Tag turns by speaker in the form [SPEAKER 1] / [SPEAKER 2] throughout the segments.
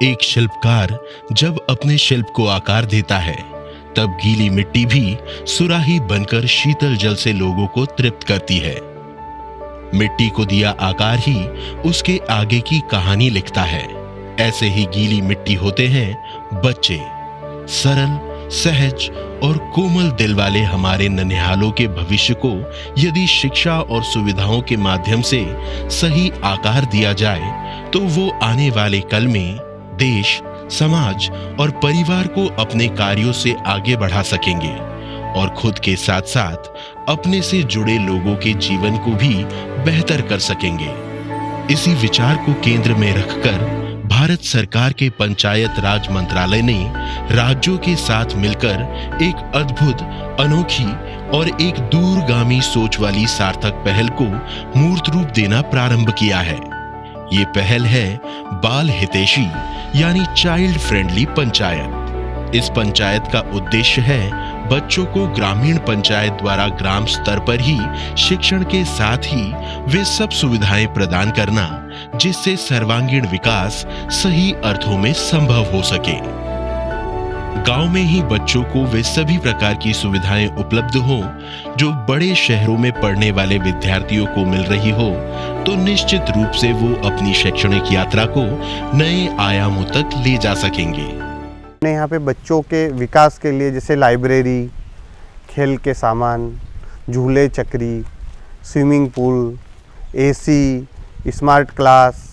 [SPEAKER 1] एक शिल्पकार जब अपने शिल्प को आकार देता है, तब गीली मिट्टी भी सुराही बनकर शीतल जल से लोगों को तृप्त करती है। मिट्टी को दिया आकार ही उसके आगे की कहानी लिखता है। ऐसे ही गीली मिट्टी होते हैं बच्चे। सरल, सहज और कोमल दिल वाले हमारे नन्हेहालों के भविष्य को यदि शिक्षा और सुविधाओं के माध्यम से सही आकार दिया जाए, तो वो आने वाले कल में देश, समाज और परिवार को अपने कार्यों से आगे बढ़ा सकेंगे और खुद के साथ साथ अपने से जुड़े लोगों के जीवन को भी बेहतर कर सकेंगे। इसी विचार को केंद्र में रखकर भारत सरकार के पंचायत राज मंत्रालय ने राज्यों के साथ मिलकर एक अद्भुत, अनोखी और एक दूरगामी सोच वाली सार्थक पहल को मूर्त रूप देना प्रारंभ किया है। ये पहल है बाल हितैषी यानी चाइल्ड फ्रेंडली पंचायत। इस पंचायत का उद्देश्य है बच्चों को ग्रामीण पंचायत द्वारा ग्राम स्तर पर ही शिक्षण के साथ ही वे सब सुविधाएं प्रदान करना, जिससे सर्वांगीण विकास सही अर्थों में संभव हो सके। गांव में ही बच्चों को वे सभी प्रकार की सुविधाएं उपलब्ध हो जो बड़े शहरों में पढ़ने वाले विद्यार्थियों को मिल रही हो, तो निश्चित रूप से वो अपनी शैक्षणिक यात्रा को नए आयामों तक ले जा सकेंगे।
[SPEAKER 2] यहाँ पे बच्चों के विकास के लिए जैसे लाइब्रेरी, खेल के सामान, झूले चक्री, swimming pool, AC, smart class,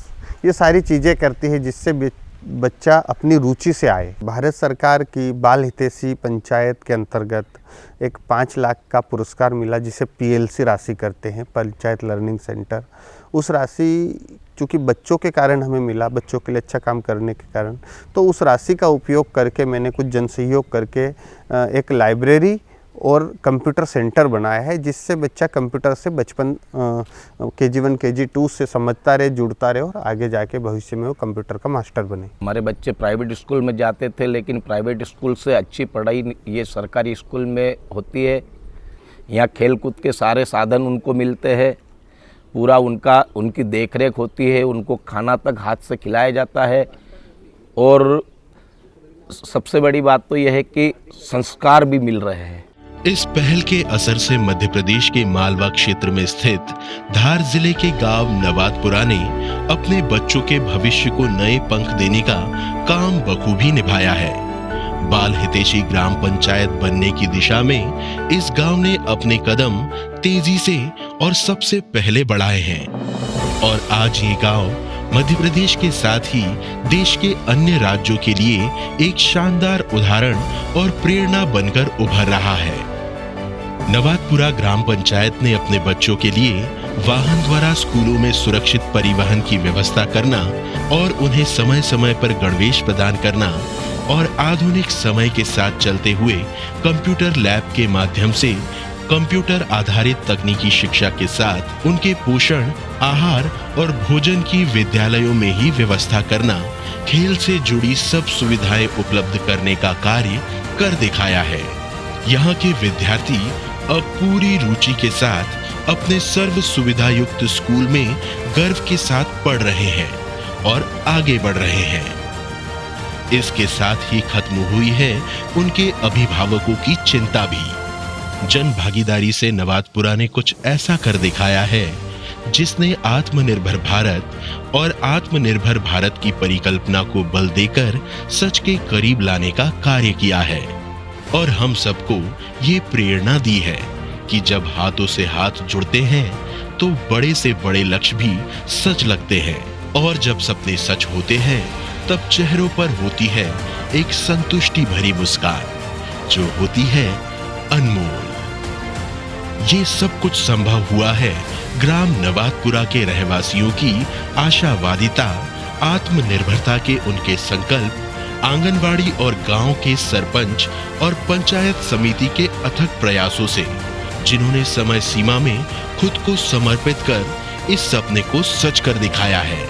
[SPEAKER 2] ये सारी चीज़ें करती है जिससे बच्चा अपनी रुचि से आए। भारत सरकार की बाल हितैषी पंचायत के अंतर्गत एक 5 लाख का पुरस्कार मिला, जिसे PLC राशि करते हैं, पंचायत लर्निंग सेंटर। उस राशि चूँकि बच्चों के कारण हमें मिला, बच्चों के लिए अच्छा काम करने के कारण, तो उस राशि का उपयोग करके मैंने कुछ जन सहयोग करके एक लाइब्रेरी और कंप्यूटर सेंटर बनाया है, जिससे बच्चा कंप्यूटर से बचपन KG1 KG2 से समझता रहे, जुड़ता रहे और आगे जाके भविष्य में वो कंप्यूटर का मास्टर बने।
[SPEAKER 3] हमारे बच्चे प्राइवेट स्कूल में जाते थे, लेकिन प्राइवेट स्कूल से अच्छी पढ़ाई ये सरकारी स्कूल में होती है। यहाँ खेलकूद के सारे साधन उनको मिलते हैं, पूरा उनकी देखरेख होती है, उनको खाना तक हाथ से खिलाया जाता है और सबसे बड़ी बात तो यह है कि संस्कार भी मिल रहे हैं।
[SPEAKER 1] इस पहल के असर से मध्य प्रदेश के मालवा क्षेत्र में स्थित धार जिले के गांव नवादपुरा ने अपने बच्चों के भविष्य को नए पंख देने का काम बखूबी निभाया है। बाल हितैषी ग्राम पंचायत बनने की दिशा में इस गांव ने अपने कदम तेजी से और सबसे पहले बढ़ाए हैं और आज ये गांव मध्य प्रदेश के साथ ही देश के अन्य राज्यों के लिए एक शानदार उदाहरण और प्रेरणा बनकर उभर रहा है। नवादपुरा ग्राम पंचायत ने अपने बच्चों के लिए वाहन द्वारा स्कूलों में सुरक्षित परिवहन की व्यवस्था करना और उन्हें समय समय पर गणवेश प्रदान करना और आधुनिक समय के साथ चलते हुए कंप्यूटर लैब के माध्यम से कंप्यूटर आधारित तकनीकी शिक्षा के साथ उनके पोषण, आहार और भोजन की विद्यालयों में ही व्यवस्था करना, खेल से जुड़ी सब सुविधाएं उपलब्ध करने का कार्य कर दिखाया है। यहाँ के विद्यार्थी अब पूरी रुचि के साथ अपने सर्व सुविधा युक्त स्कूल में गर्व के साथ पढ़ रहे हैं और आगे बढ़ रहे हैं। इसके साथ ही खत्म हुई है उनके अभिभावकों की चिंता भी। जन भागीदारी से नवादपुरा ने कुछ ऐसा कर दिखाया है जिसने आत्मनिर्भर भारत और आत्मनिर्भर भारत की परिकल्पना को बल देकर सच के करीब लाने का कार्य किया है और हम सबको ये प्रेरणा दी है कि जब हाथों से हाथ जुड़ते हैं तो बड़े से बड़े लक्ष्य भी सच लगते हैं और जब सपने सच होते हैं तब चेहरों पर होती है एक संतुष्टि भरी मुस्कान जो होती है अनमोल। ये सब कुछ संभव हुआ है ग्राम नवादपुरा के रहवासियों की आशावादिता, आत्मनिर्भरता के उनके संकल्प, आंगनवाड़ी और गांव के सरपंच और पंचायत समिति के अथक प्रयासों से, जिन्होंने समय सीमा में खुद को समर्पित कर इस सपने को सच कर दिखाया है।